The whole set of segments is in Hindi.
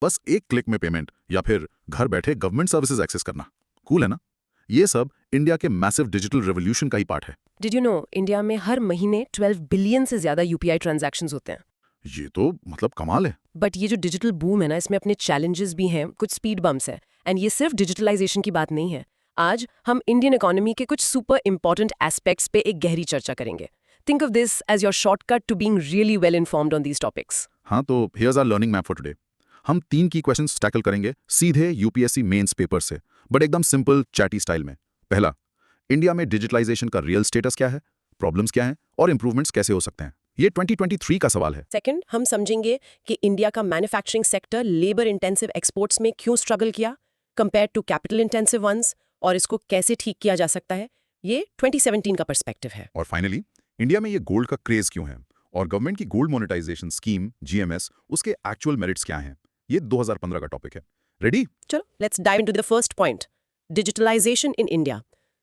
बस एक क्लिक में पेमेंट या फिर घर बैठे गवर्नमेंट सर्विसेज एक्सेस करना। कूल है ना? ये सब इंडिया के मैसिव डिजिटल रेवोल्यूशन का ही पार्ट है। डिड यू नो इंडिया में हर महीने 12 बिलियन से ज्यादा यूपीआई ट्रांजैक्शंस होते हैं। ये तो मतलब कमाल है। बट ये जो डिजिटल बूम है ना, इसमें अपने चैलेंजेस भी हैं, कुछ स्पीड बम्प्स हैं। एंड ये सिर्फ डिजिटलाइजेशन की बात नहीं है। आज हम इंडियन इकोनॉमी के कुछ सुपर इंपॉर्टेंट एस्पेक्ट्स पे एक गहरी चर्चा करेंगे। Think of this as your shortcut to being really well informed on these topics. हाँ, तो here's our learning map for today. हम 3 की क्वेश्चंस टैकल करेंगे सीधे यूपीएससी मेंस पेपर से, बट एकदम सिंपल चैटी स्टाइल में। पहला, इंडिया में डिजिटलाइजेशन का रियल स्टेटस क्या है, प्रॉब्लम्स क्या हैं और इंप्रूवमेंट्स कैसे हो सकते हैं। ये 2023 का सवाल है। सेकंड, हम समझेंगे कि इंडिया का manufacturing sector labour intensive exports में क्यों स्ट्रगल किया compare to capital intensive ones, और इसको कैसे ठीक किया जा सकता है। ये 2017 का पर्सपेक्टिव है। और फाइनली, इंडिया में ये गोल्ड का क्रेज क्यों है और गवर्नमेंट की गोल्ड मोनेटाइजेशन स्कीम जीएमएस, उसके एक्चुअल मेरिट्स क्या हैं। ये 2015 का टॉपिक है। रेडी? चलो, let's dive into the first point, digitalisation in India,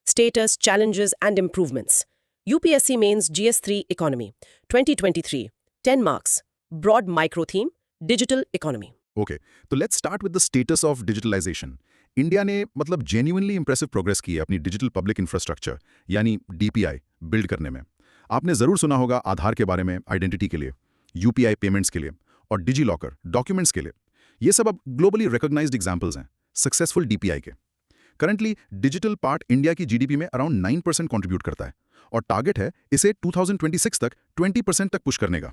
status, challenges and improvements. UPSC Mains GS3 Economy 2023 10 marks, broad micro theme, digital economy. Okay, तो let's start with the status of digitalisation. India ने मतलब जेन्युइनली इंप्रेसिव प्रोग्रेस की है अपनी डिजिटल पब्लिक इंफ्रास्ट्रक्चर यानी डीपीआई बिल्ड करने में। आपने जरूर सुना होगा आधार के बारे में आइडेंटिटी के लिए, यूपीआई पेमेंट्स के लिए और डिजी लॉकर डॉक्यूमेंट्स के लिए। ये सब अब ग्लोबली रिकॉग्नाइज्ड एग्जांपल्स हैं सक्सेसफुल डीपीआई के। करंटली डिजिटल पार्ट इंडिया की जीडीपी में अराउंड 9% कंट्रीब्यूट करता है और टारगेट है इसे 2026 तक 20% तक पुश करने का।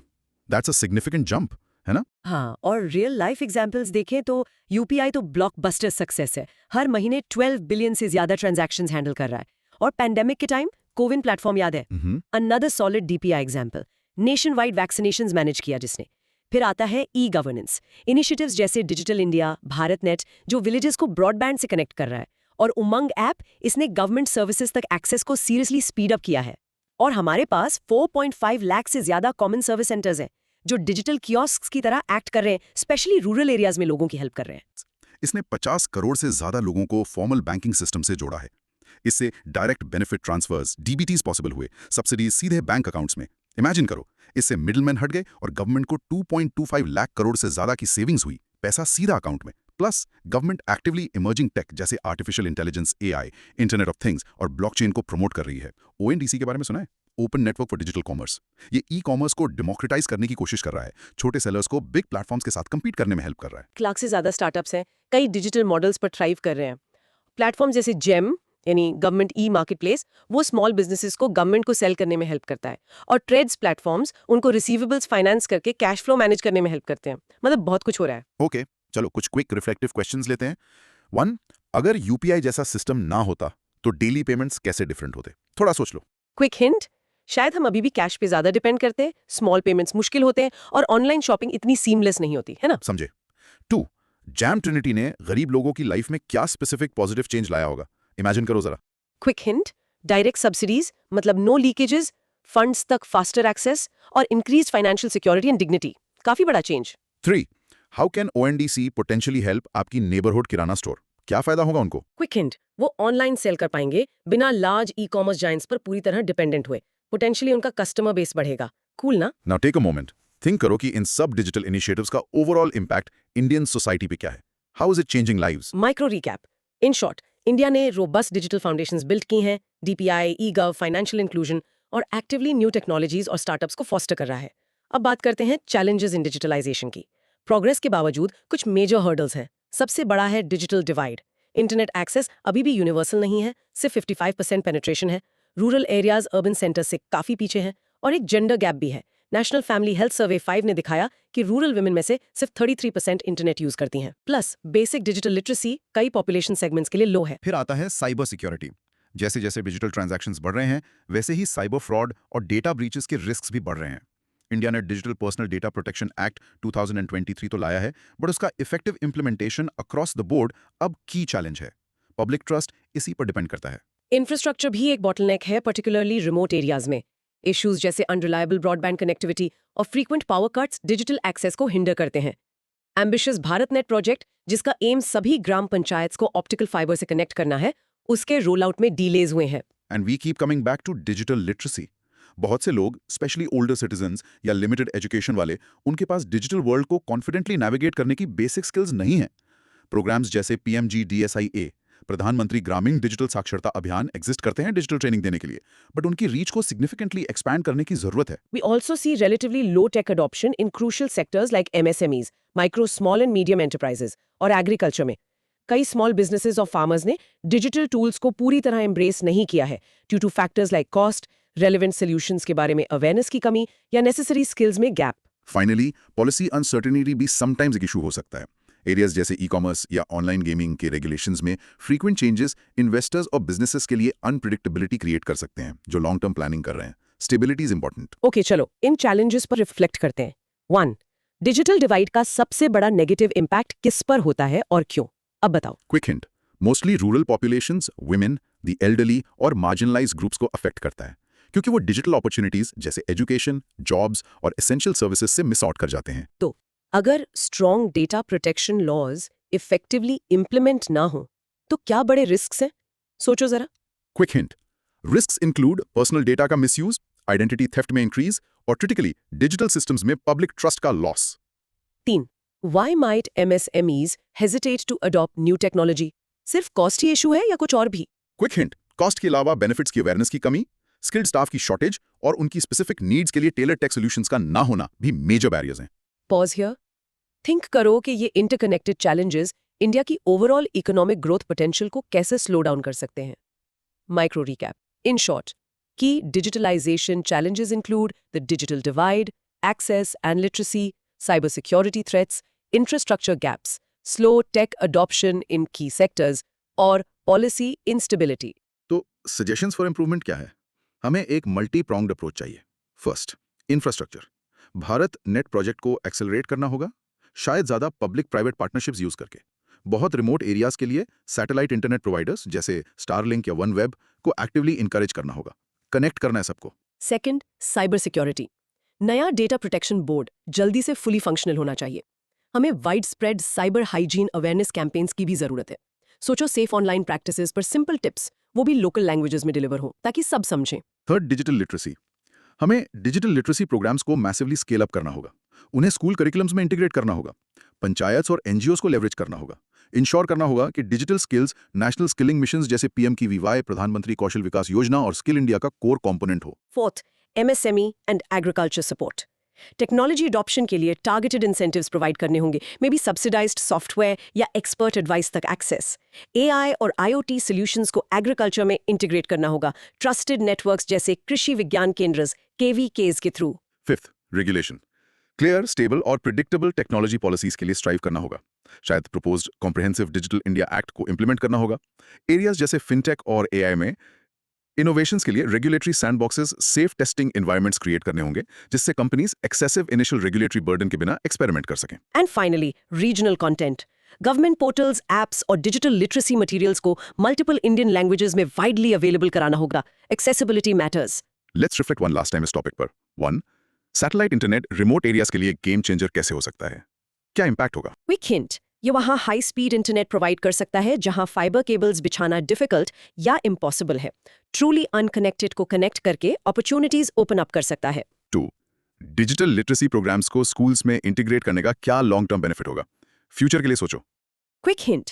दैट्स अ सिग्निफिकेंट जंप, है ना? हाँ, और रियल लाइफ एग्जांपल्स देखें तो यूपीआई तो ब्लॉकबस्टर सक्सेस है। हर महीने 12 बिलियन से ज्यादा ट्रांजैक्शंस हैंडल कर रहा है। और पैंडेमिक के टाइम कोविन प्लेटफॉर्म याद है, another solid DPI example. Nation wide vaccinations manage किया जिसने। फिर आता है ई गवर्नेंस इनिशिएटिव्स जैसे डिजिटल इंडिया, भारत नेट, जो विलेजेस को ब्रॉडबैंड से कनेक्ट कर रहा है। और उमंग ऐप, इसने गवर्नमेंट सर्विसेज तक एक्सेस को सीरियसली स्पीड अप किया है। और हमारे पास 4.5 लाख से ज्यादा कॉमन सर्विस सेंटर्स हैं जो डिजिटल कियोस्क्स की तरह एक्ट कर रहे हैं, स्पेशली रूरल एरियाज में लोगों की हेल्प कर रहे हैं। इसने 50 करोड़ से ज्यादा लोगों को फॉर्मल बैंकिंग सिस्टम से जोड़ा है। इससे डायरेक्ट बेनिफिट ट्रांसफर्स, डीबीटीज पॉसिबल हुए, सब्सिडीज सीधे बैंक अकाउंट्स में। इमेजिन करो, इससे मिडलमैन हट गए और गवर्नमेंट को 2.25 लाख करोड़ से ज्यादा की सेविंग्स हुई, पैसा सीधा अकाउंट में। Plus government actively emerging tech जैसे artificial intelligence, AI, internet of things और ब्लॉकचेन को प्रमोट कर रही है। ओएनडीसी के बारे में सुना है? Open network for digital commerce. ये ई कॉमर्स को डेमोक्रेटाइज करने की कोशिश कर रहा है, छोटे सेलर्स को बिग प्लेटफॉर्म्स के साथ कंपीट करने में हेल्प कर रहा है। 1 लाख से ज्यादा स्टार्टअप्स हैं, कई डिजिटल मॉडल्स पर थ्राइव कर रहे हैं। प्लेटफॉर्म जैसे जेम यानी गवर्नमेंट ई मार्केट प्लेस, वो स्मॉल बिजनेसेस को गवर्नमेंट को सेल करने में हेल्प करता है। और ट्रेड्स प्लेटफॉर्म्स उनको रिसीवेबल्स फाइनेंस करके कैश फ्लो मैनेज करने में हेल्प करते हैं। मतलब बहुत कुछ हो रहा है। ओके, चलो कुछ क्विक रिफ्लेक्टिव क्वेश्चंस लेते हैं। 1, अगर यूपीआई जैसा सिस्टम ना होता तो डेली पेमेंट्स कैसे डिफरेंट होते? थोड़ा सोच लो। क्विक हिंट, शायद हम अभी भी कैश पे ज्यादा डिपेंड करते हैं, स्मॉल पेमेंट्स मुश्किल होते हैं और ऑनलाइन शॉपिंग इतनी सीमलेस नहीं होती, है ना? समझे? 2, जैम ट्रिनिटी ने गरीब लोगों की लाइफ में क्या स्पेसिफिक पॉजिटिव चेंज लाया होगा? इमेजिन करो जरा। क्विक हिंट, डायरेक्ट सब्सिडीज, मतलब नो लीकेजेस, फंड्स तक फास्टर एक्सेस और increased financial security and dignity. काफी बड़ा change. 3, how can ONDC potentially help आपकी नेबरहुड किराना स्टोर? क्या फायदा होगा उनको? क्विक हिंट, वो ऑनलाइन सेल कर पाएंगे बिना लार्ज ई कॉमर्स जायंट्स पर पूरी तरह डिपेंडेंट हुए। पोटेंशियली उनका कस्टमर बेस बढ़ेगा। कूल ना? Now take a moment, think करो कि इन सब डिजिटल इनिशिएटिव्स का ओवरऑल इंपैक्ट इंडियन सोसाइटी पे क्या है। How is it changing lives? Micro recap. In short, India ने रोबस्ट डिजिटल फाउंडेशंस बिल्ड की हैं, DPI, e gov, financial inclusion और एक्टिवली न्यू टेक्नोलॉजीज और स्टार्टअप्स को फॉस्टर कर रहा है। अब बात करते हैं चैलेंजेस इन डिजिटलाइजेशन की। प्रोग्रेस के बावजूद कुछ मेजर हर्डल्स हैं। सबसे बड़ा है डिजिटल डिवाइड। इंटरनेट एक्सेस अभी भी यूनिवर्सल नहीं है, सिर्फ 55% पेनिट्रेशन है। रूरल एरियाज अर्बन सेंटर्स से काफी पीछे हैं। और एक जेंडर गैप भी है। नेशनल फैमिली हेल्थ सर्वे 5 ने दिखाया कि रूरल वुमेन में से सिर्फ 33% इंटरनेट यूज करती हैं। प्लस बेसिक डिजिटल लिटरेसी कई पॉपुलेशन सेगमेंट्स के लिए लो है। फिर आता है साइबर सिक्योरिटी। जैसे जैसे डिजिटल ट्रांजैक्शंस बढ़ रहे हैं, वैसे ही साइबर फ्रॉड और डेटा ब्रीचेस के रिस्क्स भी बढ़ रहे हैं। इंडिया ने digital personal data protection act 2023 तो लाया है, बट उसका effective implementation across the board अब की चैलेंज है। पब्लिक ट्रस्ट इसी पर डिपेंड करता है। इंफ्रास्ट्रक्चर भी एक बॉटलनेक है, पर्टिकुलरली रिमोट एरियाज में। इश्यूज जैसे अनरिलायबल ब्रॉडबैंड कनेक्टिविटी और frequent power cuts digital access को हिंडर करते हैं। एम्बिशियस भारत नेट प्रोजेक्ट, जिसका एम सभी ग्राम पंचायत को ऑप्टिकल फाइबर से कनेक्ट करना है, उसके रोल आउट में डिलेज हुए हैं। And we keep coming back to digital literacy. बहुत से लोग स्पेशली ओल्डर सिटीजन्स या लिमिटेड एजुकेशन वाले, उनके पास डिजिटल वर्ल्ड को कॉन्फिडेंटली नेविगेट करने की बेसिक स्किल्स नहीं है। प्रोग्राम्स जैसे PMGDSIA, प्रधानमंत्री ग्रामीण डिजिटल साक्षरता अभियान एग्जिस्ट करते हैं डिजिटल ट्रेनिंग देने के लिए, बट उनकी रीच को सिग्निफिकेंटली एक्सपैंड करने की जरूरत है। We also see relatively low tech adoption in crucial sectors like MSMEs, micro, small and medium enterprises, और agriculture में। कई small businesses और farmers ने digital tools को पूरी तरह embrace नहीं किया है due to factors like cost, relevant solutions के बारे में awareness की कमी या necessary skills में gap। फाइनली, पॉलिसी अनसर्टेनिटी भी समटाइम्स एक इशू हो सकता है। एरियाज जैसे ई-कॉमर्स या ऑनलाइन गेमिंग के रेगुलेशंस में फ्रीक्वेंट चेंजेस इन्वेस्टर्स और बिजनेसेस के लिए अनप्रिडिक्टेबिलिटी क्रिएट कर सकते हैं, जो लॉन्ग टर्म प्लानिंग कर रहे हैं। Stability is important. ओके, चलो इन चैलेंजेस पर रिफ्लेक्ट करते हैं। 1. डिजिटल डिवाइड का सबसे बड़ा नेगेटिव इम्पैक्ट किस पर होता है और क्यों? अब बताओ। Quick hint, mostly rural populations, women, the elderly और मार्जिनलाइज्ड ग्रुप्स को अफेक्ट करता है, क्योंकि वो डिजिटल अपॉर्चुनिटीज जैसे एजुकेशन, जॉब्स और एसेंशियल सर्विसेज से मिस आउट कर जाते हैं। तो अगर strong data protection laws effectively implement ना हो तो क्या बड़े रिस्क्स हैं? सोचो जरा। Quick hint, risks include personal data का मिसयूज, आइडेंटिटी थेफ्ट में इंक्रीज और क्रिटिकली डिजिटल सिस्टम्स में पब्लिक ट्रस्ट का loss. 3. Why might MSMEs hesitate to adopt new technology? सिर्फ कॉस्ट ही इशू है या कुछ और भी? क्विक हिंट, कॉस्ट के अलावा बेनिफिट्स की अवेयरनेस की कमी, स्किल्ड स्टाफ की शॉर्टेज और उनकी स्पेसिफिक नीड्स के लिए टेलर टेक सॉल्यूशंस का ना होना भी मेजर बैरियर्स हैं। Pause here. थिंक करो कि ये इंटरकनेक्टेड चैलेंजेस इंडिया की ओवरऑल इकोनॉमिक ग्रोथ पोटेंशियल को कैसे स्लो डाउन कर सकते हैं। Micro recap. इन शॉर्ट, की digitalisation challenges include the digital divide, access and literacy, cybersecurity threats, infrastructure gaps, slow tech adoption in key sectors, और policy instability. तो सजेशंस फॉर इंप्रूवमेंट क्या है? हमें एक मल्टी प्रोंग्ड अप्रोच चाहिए। First, infrastructure. Bharat net project को एक्सेलरेट करना होगा, शायद ज़्यादा पब्लिक प्राइवेट पार्टनरशिप्स यूज करके। बहुत रिमोट एरियाज के लिए सैटेलाइट इंटरनेट प्रोवाइडर्स जैसे स्टारलिंक या OneWeb को एक्टिवली इंकरेज करना होगा। कनेक्ट करना है सबको। Second, cyber security. नया डेटा प्रोटेक्शन बोर्ड जल्दी से फुली फंक्शनल होना चाहिए। हमें wide spread cyber hygiene awareness campaigns की भी जरूरत है। सोचो सेफ ऑनलाइन प्रैक्टिसेस पर सिंपल टिप्स, वो भी लोकल लैंग्वेजेस में डिलीवर हो ताकि सब समझें। Third, digital literacy. हमें डिजिटल लिटरेसी प्रोग्राम्स को मैसिवली स्केल अप करना होगा, उन्हें स्कूल करिकुलम्स में इंटीग्रेट करना होगा, पंचायत और NGOs को लेवरेज करना होगा, इंश्योर करना होगा कि digital skills national skilling missions जैसे PM-KVY, प्रधानमंत्री कौशल विकास योजना और स्किल इंडिया का कोर कंपोनेंट हो। Fourth, MSME and agriculture support. Technology adoption के लिए टारगेटेड इंसेंटिव्स प्रोवाइड करने होंगे, मे बी सब्सिडाइज्ड सॉफ्टवेयर या एक्सपर्ट एडवाइस तक एक्सेस। AI और IoT सॉल्यूशंस को एग्रीकल्चर में इंटीग्रेट करना होगा, ट्रस्टेड नेटवर्क्स जैसे कृषि विज्ञान केंद्र KVKs के through. Fifth, regulation. Clear, stable और प्रिडिक्टेबल टेक्नोलॉजी पॉलिसीज के लिए स्ट्राइव करना होगा। शायद proposed comprehensive digital India act को इंप्लीमेंट करना होगा। एरियाज जैसे फिनटेक और AI में इनोवेशंस के लिए regulatory sandboxes, safe testing environments create करने होंगे, जिससे companies excessive initial regulatory burden के बिना एक्सपेरिमेंट कर सकें। And finally, regional content. Government portals, apps और डिजिटल लिटरेसी मटेरियल्स को मल्टीपल इंडियन लैंग्वेजेस में वाइडली अवेलेबल कराना होगा। Accessibility matters. Let's reflect one last time इस टॉपिक पर। 1. सैटेलाइट इंटरनेट रिमोट एरियाज के लिए गेम चेंजर कैसे हो सकता है? क्या इंपैक्ट होगा? क्विक हिंट, ये वहाँ हाई स्पीड इंटरनेट प्रोवाइड कर सकता है जहाँ फाइबर केबल्स बिछाना डिफिकल्ट या इम्पॉसिबल है। ट्रूली अनकनेक्टेड को कनेक्ट करके अपॉर्चुनिटीज ओपन अप कर सकता है। 2. डिजिटल लिटरेसी प्रोग्राम्स को स्कूल्स में इंटीग्रेट करने का क्या लॉन्ग टर्म बेनिफिट होगा? फ्यूचर के लिए सोचो। Quick hint,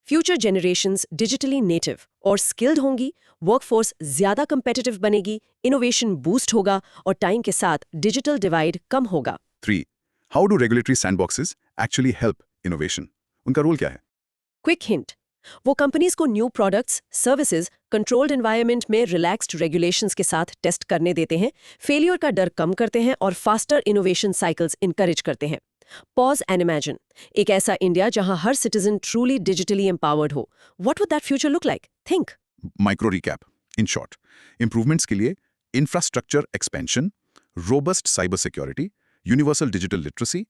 future generations digitally native और स्किल्ड होंगी, वर्कफोर्स ज्यादा कंपेटिटिव बनेगी, इनोवेशन बूस्ट होगा और टाइम के साथ डिजिटल डिवाइड कम होगा। 3. How do regulatory sandboxes actually help innovation? उनका रोल क्या है? क्विक हिंट, वो कंपनीज को new products, services controlled environment में रिलैक्स्ड रेगुलेशंस के साथ टेस्ट करने देते हैं, फेलियर का डर कम करते हैं और फास्टर इनोवेशन साइकिल्स इनकरेज करते हैं। पॉज एंड इमेजिन, एक ऐसा इंडिया जहां हर सिटीजन ट्रूली डिजिटली एम्पावर्ड हो। What would that future look like? Think. Micro recap. In short, improvements के लिए infrastructure expansion, robust cyber security, universal digital literacy,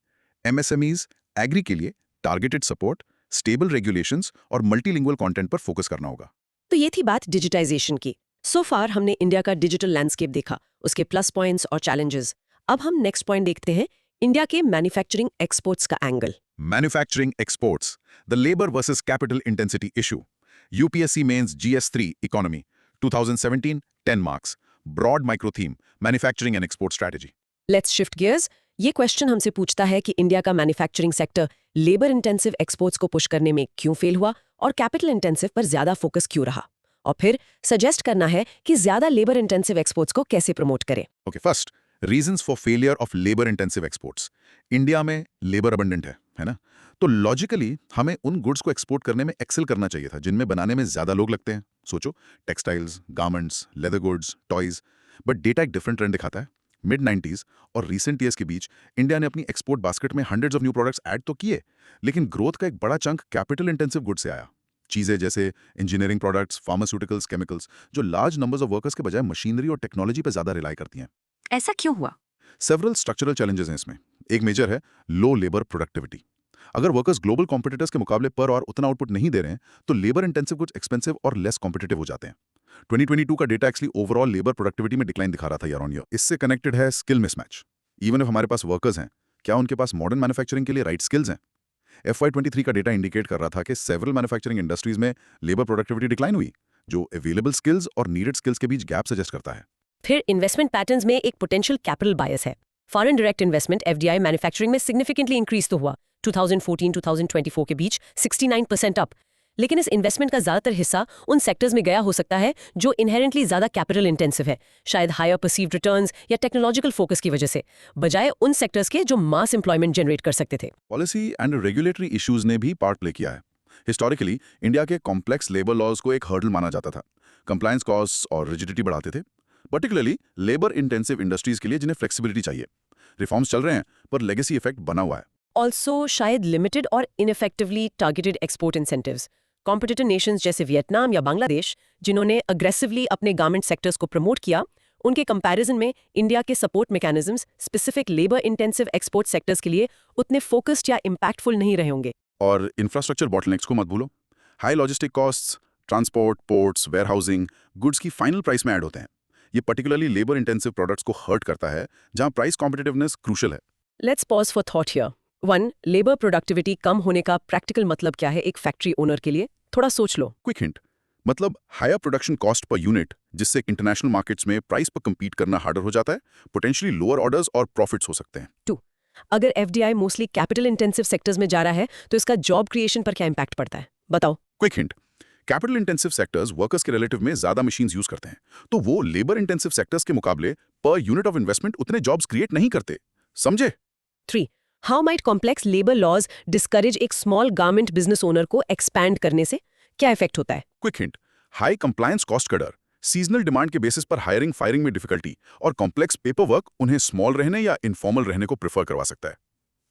MSMEs, agri के लिए टारगेटेड सपोर्ट, स्टेबल रेगुलेशंस और मल्टीलिंगुअल कंटेंट पर फोकस करना होगा। तो ये थी बात डिजिटाइजेशन की। सो फार हमने इंडिया का डिजिटल लैंडस्केप देखा, उसके प्लस पॉइंट्स और चैलेंजेस। अब हम नेक्स्ट पॉइंट देखते हैं, इंडिया के मैन्युफैक्चरिंग एक्सपोर्ट्स का angle. Manufacturing exports, the labour versus capital intensity issue. UPSC mains GS3 economy 2017 10 marks. Broad micro theme, manufacturing and export strategy. Let's shift gears. ये क्वेश्चन हमसे पूछता है कि इंडिया का manufacturing sector labour intensive exports को पुश करने में क्यों फेल हुआ और कैपिटल इंटेंसिव पर ज्यादा फोकस क्यों रहा, और फिर सजेस्ट करना है कि ज्यादा लेबर इंटेंसिव एक्सपोर्ट्स को कैसे प्रमोट करें। Okay, first, reasons for failure of labour intensive exports. India में लेबर अबंडेंट है ना? तो लॉजिकली हमें उन गुड्स को एक्सपोर्ट करने में एक्सेल करना चाहिए था जिनमें बनाने में ज्यादा लोग लगते हैं। सोचो, textiles, garments, leather goods, toys. But data एक डिफरेंट ट्रेंड दिखाता है। मिड 90s और रिसेंट ईयर्स के बीच इंडिया ने अपनी एक्सपोर्ट बास्केट में hundreds of new products add तो किए, लेकिन ग्रोथ का एक बड़ा चंक कैपिटल इंटेंसिव गुड्स से आया। चीजें जैसे इंजीनियरिंग प्रोडक्ट्स, फार्मास्यूटिकल्स, केमिकल्स, जो लार्ज नंबर्स ऑफ वर्कर्स के बजाय मशीनरी और टेक्नोलॉजी पर ज्यादा रिलाई करती हैं। ऐसा क्यों हुआ? सेवरल स्ट्रक्चरल चैलेंजेस हैं इसमें। एक मेजर है लो लेबर प्रोडक्टिविटी। अगर वर्कर्स ग्लोबल कॉम्पिटिटर्स के मुकाबले पर और उतना आउटपुट नहीं दे रहे हैं तो लेबर इंटेंसिव गुड्स एक्सपेंसिव और लेस कॉम्पिटिटिव हो जाते हैं। 2022 का data actually overall labour productivity में डिक्लाइन दिखा रहा था ईयर ऑन ईयर। इससे कनेक्टेड है स्किल मिसमैच। इवन इफ हमारे पास वर्कर्स हैं, क्या उनके पास मॉडर्न मैन्युफैक्चरिंग के लिए राइट स्किल्स हैं? FY23 का डेटा इंडिकेट कर रहा था कि सेवरल मैन्युफैक्चरिंग इंडस्ट्रीज में लेबर प्रोडक्टिविटी डिक्लाइन हुई, जो अवेलेबल स्किल्स और नीडेड स्किल्स के बीच गैप सजेस्ट करता है। फिर इन्वेस्टमेंट पैटर्न्स में एक पोटेंशियल कैपिटल बायस है। Foreign direct investment FDI manufacturing में सिग्निफिकेंटली इंक्रीज तो हुआ 2014-2024 के बीच 69% अप, लेकिन इस इन्वेस्टमेंट का ज्यादातर हिस्सा उन सेक्टर्स में गया हो सकता है जो इनहेरेंटली ज्यादा कैपिटल इंटेंसिव है, शायद हायर परसीव्ड रिटर्न्स या टेक्नोलॉजिकल फोकस की वजह से, बजाय उन सेक्टर्स के जो मास एम्प्लॉयमेंट जनरेट कर सकते थे। पॉलिसी एंड रेगुलेटरी इश्यूज ने भी पार्ट प्ले किया है। हिस्टोरिकली इंडिया के कॉम्प्लेक्स लेबर लॉज को एक हर्डल माना जाता था। कंप्लायंस कॉस्ट और रिजिडिटी बढ़ाते थे, पर्टिकुलरली लेबर इंटेंसिव इंडस्ट्रीज के लिए जिन्हें फ्लेक्सिबिलिटी चाहिए। रिफॉर्म्स चल रहे हैं पर लेगेसी इफेक्ट बना हुआ है। ऑल्सो शायद लिमिटेड और ineffectively targeted export incentives. Competitor nations जैसे वियतनाम या बांग्लादेश, जिन्होंने अग्रेसिवली अपने गारमेंट सेक्टर्स को प्रमोट किया, उनके कंपैरिजन में इंडिया के support mechanisms specific labour intensive export sectors के लिए उतने फोकस्ड या इम्पैक्टफुल नहीं रहे होंगे। और इंफ्रास्ट्रक्चर बॉटलनेक्स को मत भूलो। High logistic costs, transport, ports, warehousing, goods की फाइनल प्राइस में ऐड होते हैं। ये पर्टिकुलरली लेबर इंटेंसिव प्रोडक्ट्स को हर्ट करता है, जहां प्राइस कॉम्पिटिटिवनेस क्रूशियल है। Let's pause for thought here. 1. Labour productivity कम होने का प्रैक्टिकल मतलब क्या है एक फैक्ट्री ओनर के लिए? थोड़ा सोच लो। क्विक हिंट, मतलब higher production cost per unit, जिससे इंटरनेशनल मार्केट्स में प्राइस पर compete करना हार्डर हो जाता है, पोटेंशियली लोअर ऑर्डर्स और प्रॉफिट्स हो सकते हैं। 2. अगर FDI mostly capital intensive sectors में जा रहा है तो इसका जॉब क्रिएशन पर क्या इंपैक्ट पड़ता है? बताओ। Quick hint, capital intensive sectors workers के रिलेटिव में ज्यादा मशीन्स यूज करते हैं, तो वो लेबर इंटेंसिव सेक्टर्स के मुकाबले पर यूनिट ऑफ इन्वेस्टमेंट उतने जॉब्स क्रिएट नहीं करते। समझे? 3. How might complex labour laws discourage एक स्मॉल गारमेंट बिजनेस ओनर को एक्सपैंड करने से? क्या इफेक्ट होता है? Quick hint, high compliance cost का डर, सीजनल डिमांड के बेसिस पर हायरिंग फायरिंग में डिफिकल्टी और कॉम्प्लेक्स पेपर वर्क उन्हें स्मॉल रहने या इनफॉर्मल रहने को प्रेफर करवा सकता है।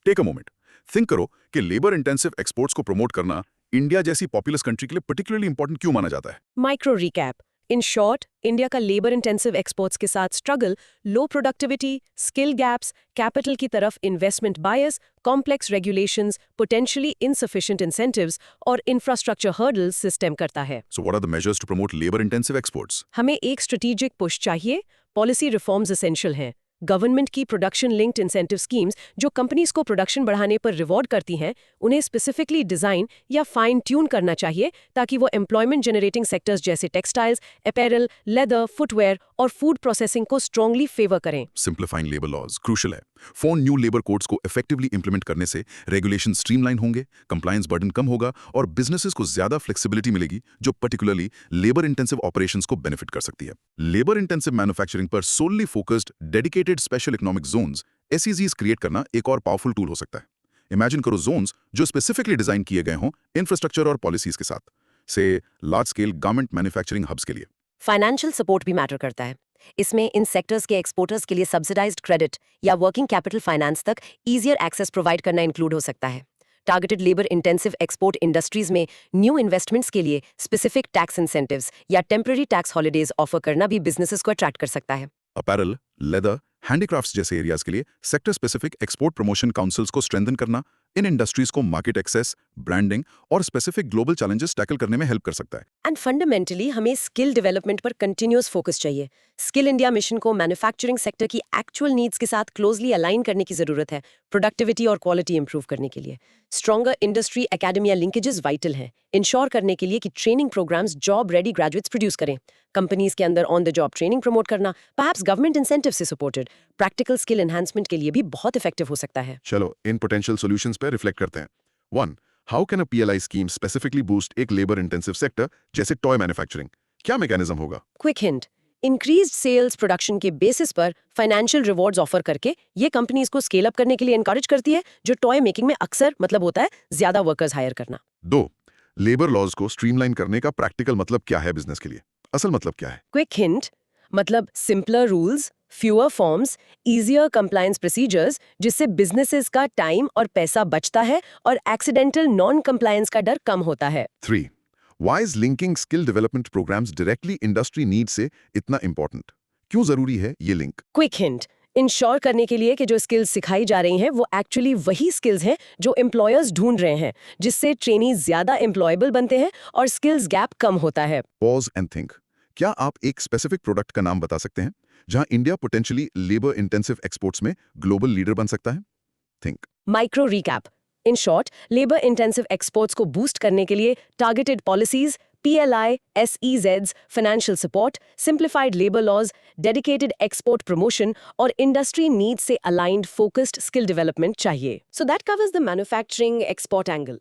टेक अ मोमेंट, थिंक करो कि लेबर इंटेंसिव एक्सपोर्ट्स को प्रमोट करना इंडिया जैसी पॉपुलस कंट्री के लिए पर्टिकुलरली इंपॉर्टेंट क्यों माना जाता है? Micro recap. In short, India का लेबर इंटेंसिव एक्सपोर्ट्स के साथ struggle low productivity, skill gaps, capital की तरफ investment bias, complex regulations, potentially insufficient incentives और इंफ्रास्ट्रक्चर हर्डल्स से स्टेम करता है। So what are the measures to promote labor intensive exports? हमें एक स्ट्रेटेजिक पुश चाहिए। पॉलिसी रिफॉर्म्स एसेंशियल हैं। गवर्नमेंट की प्रोडक्शन लिंक्ड इंसेंटिव स्कीम्स जो कंपनीज को प्रोडक्शन बढ़ाने पर रिवॉर्ड करती हैं, उन्हें स्पेसिफिकली डिजाइन या फाइन ट्यून करना चाहिए ताकि वो एम्प्लॉयमेंट जनरेटिंग सेक्टर्स जैसे टेक्सटाइल्स, अपैरल, लेदर, फुटवेयर और फूड प्रोसेसिंग को स्ट्रांगली फेवर करें। सिंप्लीफाइंग लेबर लॉज क्रूशियल है। 4 न्यू लेबर कोड्स को इफेक्टिवली इंप्लीमेंट करने से रेगुलेशन स्ट्रीमलाइन होंगे, कंप्लायंस बर्डन कम होगा और बिजनेसेस को ज्यादा फ्लेक्सिबिलिटी मिलेगी, जो पर्टिकुलरली लेबर इंटेंसिव ऑपरेशंस को बेनिफिट कर सकती है। लेबर इंटेंसिव मैन्युफैक्चरिंग पर solely focused dedicated special economic zones SEZs create करना एक और पावरफुल टूल हो सकता है। इमेजिन करो जोन्स जो स्पेसिफिकली डिजाइन किए गए हों इंफ्रास्ट्रक्चर और पॉलिसीज के साथ, से large scale garment manufacturing hubs के लिए। फाइनेंशियल सपोर्ट भी मैटर करता है। इसमें इन सेक्टर्स के एक्सपोर्टर्स के लिए सब्सिडाइज्ड क्रेडिट या वर्किंग कैपिटल फाइनेंस तक ईजियर एक्सेस प्रोवाइड करना इंक्लूड हो सकता है। Targeted labour intensive export industries में न्यू इन्वेस्टमेंट्स के लिए स्पेसिफिक टैक्स इंसेंटिव्स या टेम्पररी टैक्स हॉलिडेज ऑफर करना भी बिजनेसेस को अट्रैक्ट कर सकता है। अपैरल, लेदर, हैंडीक्राफ्ट्स जैसे एरियाज के लिए sector specific export promotion councils को स्ट्रेंथन करना इन इंडस्ट्रीज को मार्केट एक्सेस, ब्रांडिंग और स्पेसिफिक ग्लोबल चैलेंजेस टैकल करने में हेल्प कर सकता है। एंड फंडामेंटली हमें स्किल डेवलपमेंट पर कंटिन्यूअस फोकस चाहिए। स्किल इंडिया मिशन को मैन्युफैक्चरिंग सेक्टर की एक्चुअल नीड्स के साथ क्लोजली अलाइन करने की जरूरत है, प्रोडक्टिविटी और क्वालिटी इंप्रूव करने के लिए। Stronger industry academia linkages vital हैं, इंश्योर करने के लिए कि training programmes job ready graduates produce करें। कंपनीज के अंदर on the job training promote करना, perhaps गवर्नमेंट इंसेंटिव से सपोर्टेड, प्रैक्टिकल स्किल एनहांसमेंट के लिए भी बहुत इफेक्टिव हो सकता है। चलो इन पोटेंशियल सॉल्यूशंस पे रिफ्लेक्ट करते हैं। 1. How can a PLI scheme specifically boost एक लेबर इंटेंसिव सेक्टर जैसे टॉय मैन्युफैक्चरिंग? क्या मैकेनिज्म होगा? Quick hint, increased sales production के बेसिस पर फाइनेंशियल रिवॉर्ड्स ऑफर करके ये कंपनीज को स्केल अप करने के लिए एनकरेज करती है, जो टॉय मेकिंग में अक्सर मतलब होता है ज्यादा वर्कर्स हायर करना। 2. लेबर लॉज को स्ट्रीमलाइन करने का प्रैक्टिकल मतलब क्या है बिजनेस के लिए? असल मतलब क्या है? क्विक हिंट, मतलब simpler rules, fewer forms, easier compliance procedures, जिससे बिजनेसेस का टाइम और पैसा बचता है और एक्सीडेंटल नॉन कंप्लायंस का डर कम होता है। 3. Why is linking skill development programs directly industry needs से इतना important? क्यों जरूरी है ये लिंक? क्विक हिंट, इंश्योर करने के लिए कि जो स्किल्स सिखाई जा रही हैं वो एक्चुअली वही स्किल्स हैं जो एम्प्लॉयर्स ढूंढ रहे हैं, जिससे ट्रेनीज ज्यादा एम्प्लॉयबल बनते हैं और स्किल्स गैप कम होता है। Pause and think. क्या आप एक स्पेसिफिक प्रोडक्ट का नाम बता सकते हैं जहां India potentially labour intensive exports में ग्लोबल लीडर बन सकता है? Think. Micro recap, in short labour intensive exports को बूस्ट करने के लिए targeted policies, PLI, SEZs, financial support, simplified labour laws, dedicated export promotion और इंडस्ट्री नीड्स से अलाइंड फोकस्ड स्किल डेवलपमेंट चाहिए। So that covers the manufacturing export angle.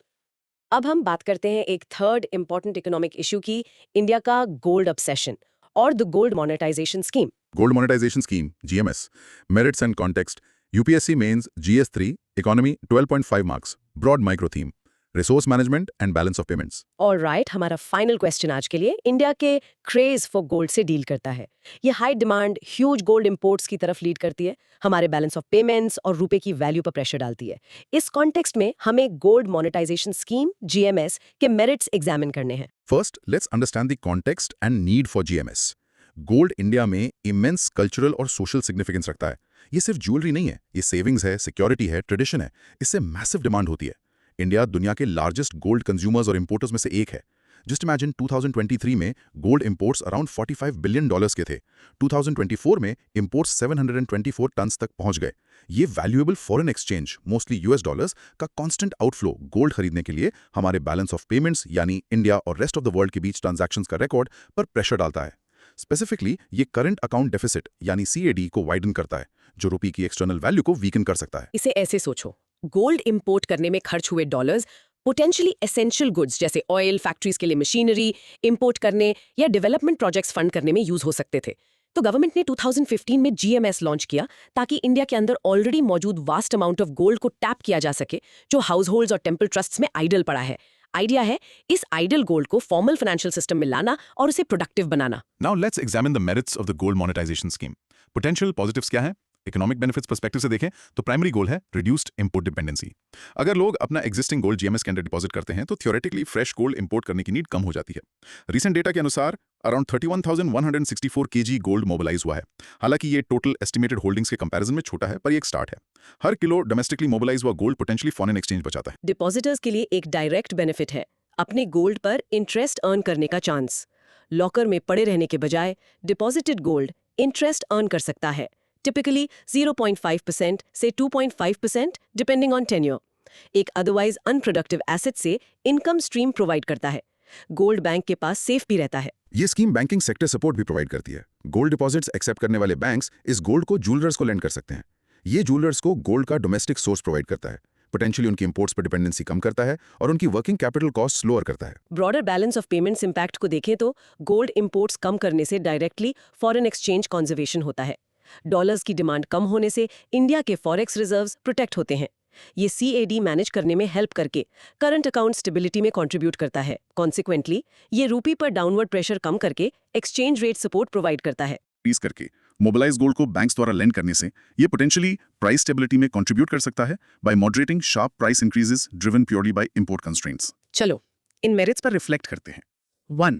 अब हम बात करते हैं एक थर्ड इंपॉर्टेंट इकोनॉमिक इशू की, इंडिया का गोल्ड ऑब्सेशन और the gold monetisation scheme. Gold monetisation scheme GMS, merits and context, UPSC mains GS3, economy 12.5 marks, broad micro theme, resource management and balance of payments. Alright, हमारा फाइनल क्वेश्चन आज के लिए इंडिया के क्रेज फॉर गोल्ड से डील करता है। ये high demand huge gold imports की तरफ लीड करती है, हमारे बैलेंस ऑफ पेमेंट्स और रुपए की वैल्यू पर प्रेशर डालती है। इस कॉन्टेक्स्ट में हमें गोल्ड मोनेटाइजेशन स्कीम GMS के मेरिट्स एग्जामिन करने हैं। First, let's understand the context and need for GMS। Gold India में इमेंस कल्चरल और सोशल सिग्निफिकेंस रखता है। ये सिर्फ ज्वेलरी नहीं है, ये सेविंग्स है, सिक्योरिटी है, ट्रेडिशन है। इससे मैसिव डिमांड होती है। इंडिया दुनिया के लार्जेस्ट गोल्ड कंज्यूमर्स और इंपोर्टर्स में से एक है। जस्ट इमेजिन 2023 में गोल्ड इंपोर्ट्स अराउंड $45 बिलियन के थे। 2024 में इंपोर्ट्स 724 टन्स तक पहुंच गए। ये valuable foreign exchange, mostly US dollars का कांस्टेंट आउटफ्लो गोल्ड खरीदने के लिए हमारे बैलेंस ऑफ पेमेंट्स यानी इंडिया और रेस्ट ऑफ द वर्ल्ड के बीच ट्रांजैक्शंस का रिकॉर्ड पर प्रेशर डालता है। स्पेसिफिकली ये करंट अकाउंट डेफिसिट यानी CAD को वाइडन करता है, जो रुपये की एक्सटर्नल वैल्यू को वीकन कर सकता है। इसे ऐसे सोचो, गोल्ड इंपोर्ट करने में खर्च हुए डॉलर्स पोटेंशियली एसेंशियल गुड्स जैसे ऑयल, फैक्ट्रीज के लिए मशीनरी इंपोर्ट करने या डेवलपमेंट प्रोजेक्ट्स फंड करने में यूज हो सकते थे। तो गवर्नमेंट ने 2015 में GMS लॉन्च किया ताकि इंडिया के अंदर ऑलरेडी मौजूद वास्ट अमाउंट ऑफ गोल्ड को टैप किया जा सके, जो हाउस होल्ड्स और टेम्पल ट्रस्ट्स में आइडल पड़ा है। आइडिया है इस आइडल गोल्ड को फॉर्मल फाइनेंशियल सिस्टम में लाना और उसे productive banana. Now let's examine the merits of the gold monetization scheme. Potential positives क्या है? इकोनॉमिक बेनिफिट्स पर्सपेक्टिव से देखें तो प्राइमरी गोल है रिड्यूस्ड इंपोर्ट डिपेंडेंसी। अगर लोग अपना एग्जिस्टिंग गोल्ड GMS के अंदर डिपॉजिट करते हैं तो थ्योरेटिकली फ्रेश गोल्ड इंपोर्ट करने की नीड कम हो जाती है। रीसेंट डेटा के अनुसार अराउंड 31,164 kg गोल्ड मोबिलाइज हुआ है। हालांकि ये टोटल एस्टिमेटेड होल्डिंग्स के कंपैरिजन में छोटा है, पर ये एक स्टार्ट है। हर किलो डोमेस्टिकली मोबिलाइज हुआ गोल्ड पोटेंशियली फॉरेन एक्सचेंज बचाता है। डिपॉजिटर्स के लिए एक डायरेक्ट बेनिफिट है, अपने गोल्ड पर इंटरेस्ट अर्न करने का चांस। लॉकर में पड़े रहने के बजाय डिपॉजिटेड गोल्ड इंटरेस्ट अर्न कर सकता है, टिपिकली 0.5% से 2.5% डिपेंडिंग ऑन टेन्योर। एक अदरवाइज अनप्रोडक्टिव एसेट से इनकम स्ट्रीम प्रोवाइड करता है। गोल्ड बैंक के पास सेफ भी रहता है। ये स्कीम बैंकिंग सेक्टर सपोर्ट भी प्रोवाइड करती है। गोल्ड डिपॉजिट्स एक्सेप्ट करने वाले बैंक्स इस गोल्ड को जूलर्स को लेंड कर सकते हैं। ये जूलर्स को गोल्ड का डोमेस्टिक सोर्स प्रोवाइड करता है, पोटेंशियली उनकी इंपोर्ट्स पर डिपेंडेंसी कम करता है और उनकी वर्किंग कैपिटल कॉस्ट लोअर करता है। Broader balance of payments impact को देखें तो गोल्ड इंपोर्ट्स कम करने से डायरेक्टली फॉरेन एक्सचेंज कंजर्वेशन होता है। डॉलर्स की डिमांड कम होने से इंडिया के फॉरेक्स रिजर्व्स प्रोटेक्ट होते हैं। ये CAD मैनेज करने में हेल्प करके करंट अकाउंट स्टेबिलिटी में कंट्रीब्यूट करता है। कॉन्सिक्वेंटली ये रूपी पर डाउनवर्ड प्रेशर कम करके एक्सचेंज रेट सपोर्ट प्रोवाइड करता है। इंक्रीज करके मोबिलाइज गोल्ड को बैंक्स द्वारा लेंड करने से ये पोटेंशियली प्राइस स्टेबिलिटी में कंट्रीब्यूट कर सकता है by moderating sharp price increases driven purely by import constraints. चलो इन मेरिट्स पर रिफ्लेक्ट करते हैं। 1.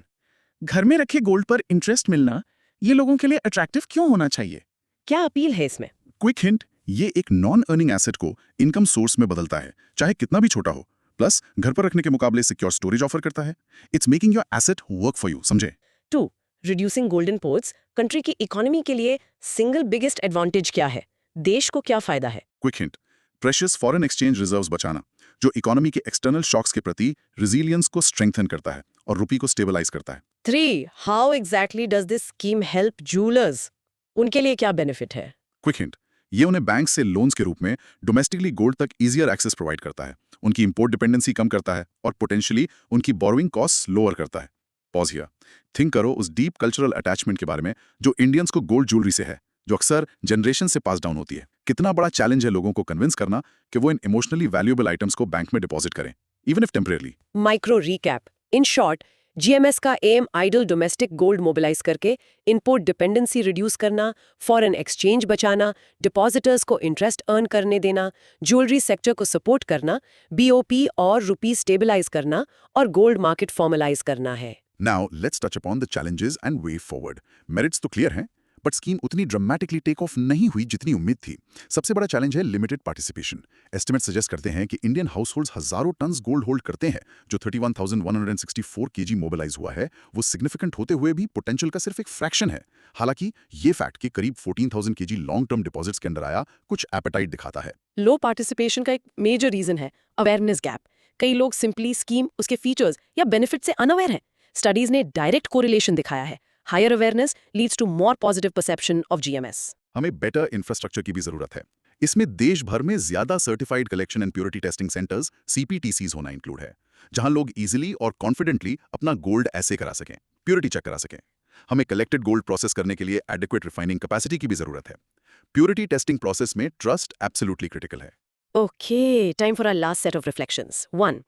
घर में रखे गोल्ड पर इंटरेस्ट मिलना ये लोगों के लिए अट्रैक्टिव क्यों होना चाहिए? क्या अपील है इसमें? क्विक हिंट, ये एक नॉन अर्निंग एसेट को इनकम सोर्स में बदलता है, चाहे कितना भी छोटा हो। प्लस घर पर रखने के मुकाबले सिक्योर स्टोरेज ऑफर करता है। It's making your asset work for you, समझे? 2. रिड्यूसिंग गोल्ड इंपोर्ट्स कंट्री की इकोनॉमी के लिए सिंगल बिगेस्ट एडवांटेज क्या है? देश को क्या फायदा है? Quick hint, precious foreign exchange reserves बचाना, जो इकोनॉमी के एक्सटर्नल शॉक्स के प्रति रिजिलियंस को स्ट्रेंथन करता है और रुपी को स्टेबलाइज करता है। 3. How exactly does this scheme help jewellers? उनके लिए क्या बेनिफिट है? क्विक हिंट, ये उन्हें बैंक से लोन्स के रूप में डोमेस्टिकली गोल्ड तक इजियर एक्सेस प्रोवाइड करता है, उनकी इंपोर्ट डिपेंडेंसी कम करता है और पोटेंशियली उनकी बोरोइंग कॉस्ट लोअर करता है। पॉज हियर, थिंक करो उस डीप कल्चरल अटैचमेंट के बारे में जो इंडियंस को गोल्ड ज्वेलरी से है, जो अक्सर जनरेशन से पास डाउन होती है। कितना बड़ा चैलेंज है लोगों को कन्विंस करना कि वो इन इमोशनली वैल्यूएबल आइटम्स को बैंक में डिपॉजिट करें, even if temporary. Micro recap. In short, GMS का aim idle domestic gold mobilise करके इंपोर्ट डिपेंडेंसी रिड्यूस करना, फॉरेन एक्सचेंज बचाना, डिपॉजिटर्स को इंटरेस्ट अर्न करने देना, ज्वेलरी सेक्टर को सपोर्ट करना, बीओपी और रुपी स्टेबलाइज करना और गोल्ड मार्केट फॉर्मलाइज करना है। Now let's touch upon the challenges and way forward. Merits तो क्लियर हैं, बट स्कीम उतनी ड्रामेटिकली टेक ऑफ नहीं हुई जितनी उम्मीद थी। सबसे बड़ा चैलेंज है लिमिटेड पार्टिसिपेशन। एस्टिमेट सजेस्ट करते हैं कि इंडियन हाउसहोल्ड्स हजारों टन्स गोल्ड होल्ड करते हैं। जो 31,164 केजी मोबिलाइज हुआ है, वो सिग्निफिकेंट होते हुए भी पोटेंशियल का सिर्फ एक फ्रैक्शन है। हालांकि ये फैक्ट कि करीब 14,000 केजी लॉन्ग टर्म डिपॉजिट्स के अंदर आया, कुछ एपेटाइट दिखाता है। लो पार्टिसिपेशन का एक मेजर रीजन है अवेयरनेस गैप। कई लोग सिंपली स्कीम, उसके फीचर्स या बेनिफिट से अनअवेयर हैं। स्टडीज ने डायरेक्ट कोरिलेशन दिखाया है। Higher awareness leads to more positive perception of GMS. हमें बेटर इंफ्रास्ट्रक्चर की भी जरूरत है। इसमें देश भर में ज्यादा certified collection and purity testing centres CPTCs होना इंक्लूड है, जहां लोग इजीली और कॉन्फिडेंटली अपना गोल्ड ऐसे करा सकें, प्योरिटी चेक करा सकें। हमें कलेक्टेड गोल्ड प्रोसेस करने के लिए एडिक्वेट रिफाइनिंग कैपेसिटी की भी जरूरत है। प्योरिटी टेस्टिंग प्रोसेस में ट्रस्ट एब्सोल्युटली क्रिटिकल है। Okay, time for our last set of reflections. 1.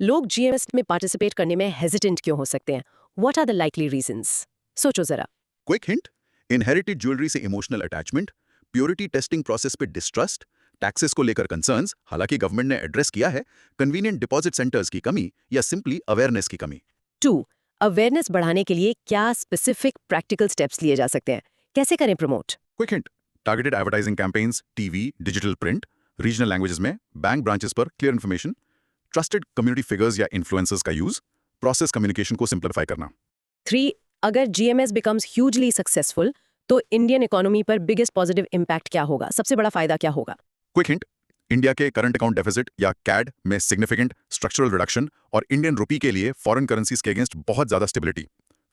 लोग जीएमएस में पार्टिसिपेट करने में हेजिटेंट क्यों हो सकते हैं? What are the likely reasons? सोचो जरा। क्विक हिंट, इनहेरिटेड ज्वेलरी से emotional attachment, purity testing process पे डिस्ट्रस्ट, टैक्सेस को लेकर कंसर्न्स, हालांकि गवर्नमेंट ने एड्रेस किया है, कन्वीनियंट डिपॉजिट सेंटर्स की कमी या सिंपली अवेयरनेस की कमी। 2. अवेयरनेस बढ़ाने के लिए क्या स्पेसिफिक प्रैक्टिकल स्टेप्स लिए जा सकते हैं? कैसे करें promote? Quick hint, targeted advertising campaigns, TV, digital print, regional languages में, बैंक ब्रांचेस पर clear information, trusted community figures या इन्फ्लुएंसर्स का यूज, प्रोसेस कम्युनिकेशन को सिंप्लीफाई करना। 3. अगर जीएमएस बिकम्स ह्यूजली सक्सेसफुल तो इंडियन इकोनॉमी पर बिगेस्ट पॉजिटिव इम्पैक्ट क्या होगा? सबसे बड़ा फायदा क्या होगा? क्विक हिंट, इंडिया के करंट अकाउंट डेफिसिट या कैड में सिग्निफिकेंट स्ट्रक्चरल रिडक्शन और इंडियन रुपी के लिए फॉरेन करेंसीज के अगेंस्ट बहुत ज्यादा स्टेबिलिटी।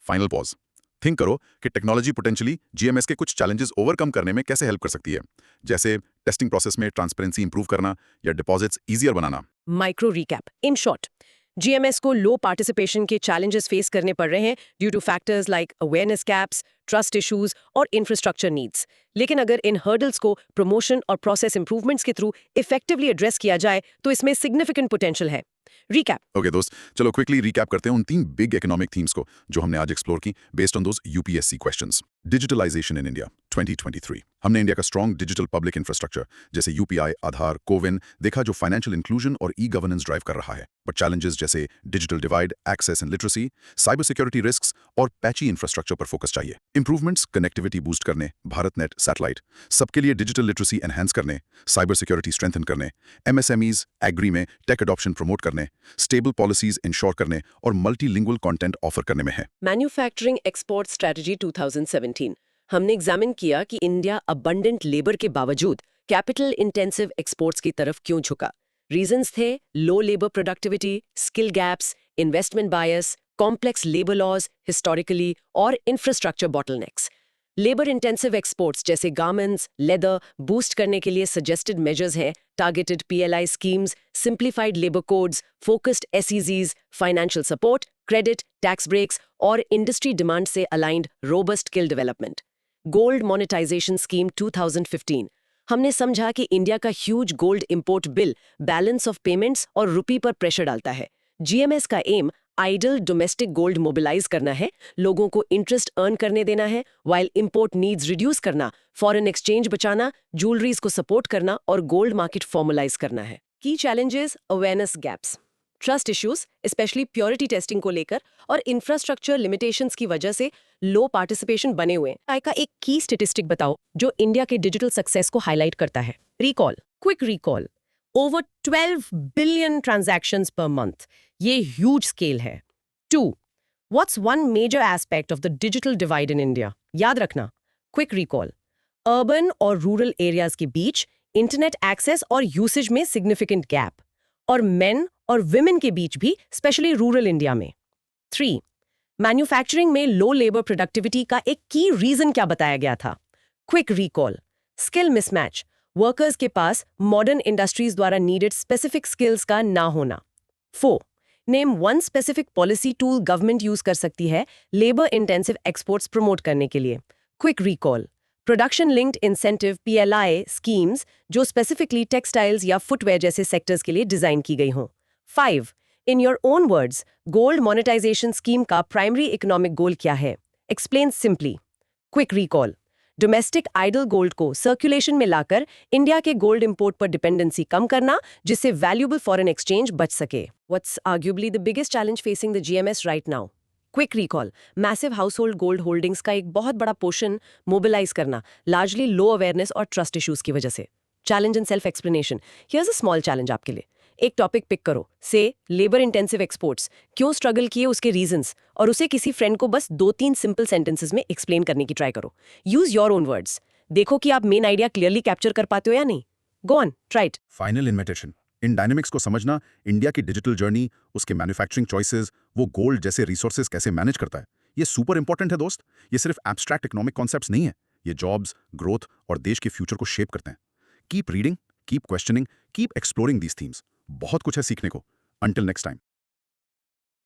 फाइनल पॉज, थिंक करो कि टेक्नोलॉजी पोटेंशियली जीएमएस के कुछ चैलेंजेस ओवरकम करने में कैसे हेल्प कर सकती है, जैसे टेस्टिंग प्रोसेस में ट्रांसपेरेंसी इंप्रूव करना या deposits easier banana. Micro recap. In short, GMS को लो पार्टिसिपेशन के चैलेंजेस फेस करने पड़ रहे हैं due two factors like awareness gaps, trust issues और इंफ्रास्ट्रक्चर नीड्स। लेकिन अगर इन हर्डल्स को प्रमोशन और प्रोसेस इंप्रूवमेंट्स के थ्रू इफेक्टिवली एड्रेस किया जाए तो इसमें सिग्निफिकेंट पोटेंशियल है। रिकैप। ओके दोस्त, चलो क्विकली रिकैप करते हैं उन 3 बिग इकोनॉमिक थीम्स को जो हमने आज एक्सप्लोर की based on those UPSC questions. Digitalisation in India 2023, हमने इंडिया का स्ट्रॉन्ग डिजिटल पब्लिक इंफ्रास्ट्रक्चर जैसे यूपीआई, आधार, कोविन देखा जो फाइनेंशियल इंक्लूजन और ई गवर्नेंस ड्राइव कर रहा है। बट चैलेंजेस जैसे digital divide, access and literacy, cyber security risks और पैची इंफ्रास्ट्रक्चर पर फोकस चाहिए। इंप्रूवमेंट्स कनेक्टिविटी बूस्ट करने, भारत नेट, सैटेलाइट, सबके लिए डिजिटल लिटरेसी एनहांस करने, साइबर सिक्योरिटी स्ट्रेंथन करने, एमएसएमईज, एग्री में टेक अडॉप्शन प्रमोट करने, स्टेबल पॉलिसीज इंश्योर करने और मल्टीलिंगुअल कंटेंट ऑफर करने में है। मैन्युफैक्चरिंग एक्सपोर्ट स्ट्रेटजी 2017, हमने एग्जामिन किया कि इंडिया अबंडेंट लेबर के बावजूद कैपिटल इंटेंसिव एक्सपोर्ट्स की तरफ क्यों झुका। रीजंस थे low labour productivity, skill gaps, investment bias, complex labour laws historically और infrastructure bottlenecks. Labour intensive exports जैसे गारमेंट्स, लेदर बूस्ट करने के लिए सजेस्टेड मेजर्स हैं targeted PLI schemes, simplified labour codes, focused SEZs, financial support, credit, tax breaks और इंडस्ट्री डिमांड से aligned robust skill development. Gold monetisation scheme 2015, हमने समझा कि इंडिया का huge gold import bill balance of payments और रुपी पर प्रेशर डालता है। जीएमएस का aim idle domestic gold mobilise करना है, लोगों को इंटरेस्ट अर्न करने देना है, वाइल इंपोर्ट नीड्स रिड्यूस करना, फॉरेन एक्सचेंज बचाना, ज्वेलरीज को सपोर्ट करना और गोल्ड मार्केट फॉर्मलाइज करना है। Key challenges awareness gaps, trust issues specially purity testing को लेकर और इंफ्रास्ट्रक्चर लिमिटेशंस की वजह से लो पार्टिसिपेशन बने हुए हैं। का एक की स्टेटिस्टिक बताओ जो इंडिया के डिजिटल सक्सेस को हाईलाइट करता है। Recall, quick recall. Over 12 billion transactions per month. ये huge scale है. 2. What's one major aspect of the digital divide in India? याद रखना. Quick recall. Urban और rural areas के बीच internet access और usage में significant gap. और men और women के बीच भी, especially rural India में. 3. Manufacturing में low labor productivity का एक key reason क्या बताया गया था? Quick recall. Skill mismatch. Workers के पास modern industries द्वारा needed specific skills का ना होना. 4. Name one specific policy tool government use कर सकती है labor intensive exports promote करने के लिए. Quick recall. Production linked incentive PLI schemes जो specifically textiles या footwear जैसे sectors के लिए डिजाइन की गई हों. 5. In your own words, gold monetization scheme का primary economic goal क्या है? Explain simply. Quick recall. Domestic idle gold को सर्कुलेशन में लाकर इंडिया के गोल्ड इंपोर्ट पर डिपेंडेंसी कम करना, जिससे वैल्यूएबल फॉरेन एक्सचेंज बच सके. What's arguably the biggest challenge facing the GMS right now? Quick recall. Massive household gold holdings का एक बहुत बड़ा पोर्शन मोबिलाइज करना, लार्जली लो अवेयरनेस और ट्रस्ट इश्यूज की वजह से. Challenge and self explanation. Here's a small challenge आपके लिए. एक टॉपिक पिक करो, से लेबर इंटेंसिव एक्सपोर्ट्स, क्यों स्ट्रगल किए उसके रीजंस, और उसे किसी फ्रेंड को बस 2-3 सिंपल सेंटेंसेस में एक्सप्लेन करने की ट्राई करो. Use your own words. देखो कि आप मेन आइडिया क्लियरली कैप्चर कर पाते हो या नहीं. Go on, try it. Final invitation. In dynamics को समझना, इंडिया की डिजिटल जर्नी, उसके मैन्युफैक्चरिंग चॉइसेस, वो गोल्ड जैसे रिसोर्सेज कैसे मैनेज करता है, ये सुपर इंपॉर्टेंट है दोस्त. ये सिर्फ एब्स्ट्रैक्ट इकोनॉमिक कॉन्सेप्ट्स नहीं है. ये जॉब्स, ग्रोथ और देश के फ्यूचर को शेप करते हैं. Keep reading, keep questioning, keep exploring these themes. बहुत कुछ है सीखने को. Until next time.